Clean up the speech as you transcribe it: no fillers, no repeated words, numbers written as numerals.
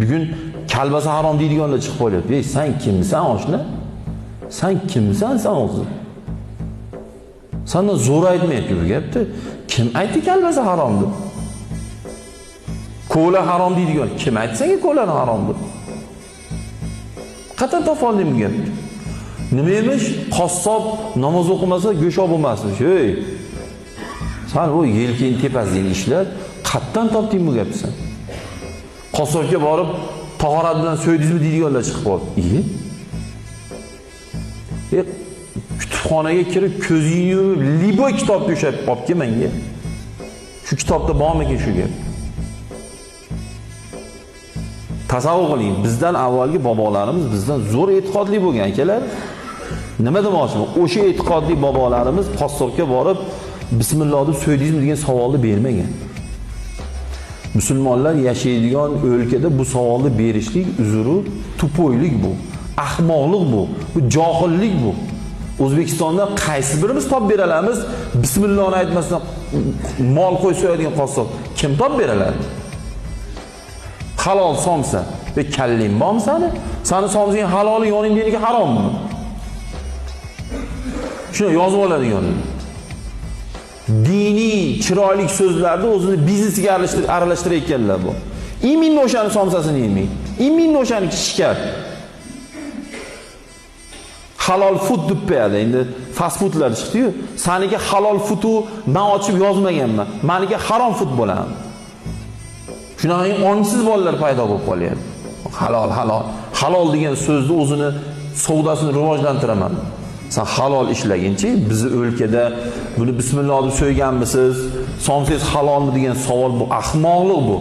Bugun kalbasa harom deydiganlar chiqib qolyapti. Ey, sen kimsan oshna? Sen kimsan sen o'zi? Sandan zo'r aytmayapti bu gapni. Kim aytdi kalbasa harom deb? Kola harom deydigan kim aytdi senga kolani harom deb? Qat'a to'folding bu gapni. Nima emish? Qassob namoz o'qimasa go'sht olmasmish. Ey. Sen o yelkin tepasidagi ishlar qatdan topding bu gapni sen? Qassobga borib tahorat bilan so'ydingizmi deydiganlar chiqib qoldi. Kutubxonaga kirib ko'zingni yumib libo kitobni ushlab olib kel menga. Shu kitobda bormikin shu gap? Tasavvur qiling, bizdan avvalgi bobolarimiz bizdan zo'r e'tiqodli bo'lgan akalar. Nima demoqchiman? O'sha e'tiqodli bobolarimiz qassobga borib bismillah deb so'ydingizmi degan savolni bermagan. Musulmonlar yashaydigan o'lkada bu savolni berishlik uzuri tupoylik bu, ahmoqlik bu, bu johillik bu. O'zbekistonda qaysi birimiz top beralamiz? Bismillohni aytmasdan mol qo'y so'yadigan qassob kim top beraladi? Halol somsa ve kalling bormi sani? Sani somsang haloli, yoningdagi harommi? Shuni yozib oladigan. Diniy, chiroyli so'zlarni o'zini biznesiga aralashtirayotganlar bu. Iminni o'shani somsasini yemang. Iminni o'shani shikar. Halol food deb qo'yadi. Endi fast foodlar chiqdi-yu, saniga halol food'u men ochib yozmaganman. Meniki harom food bo'ladi. Shunaqa ongsiz bolalar paydo bo'lib qolyapti. Halol degan so'zni o'zini savdosini rivojlantiraman. Sen halol ishlaguncha bizni o'lkada buni bismillah deb so'yganmisiz? Somsangiz halolmi degan savol bu ahmoqlik bu.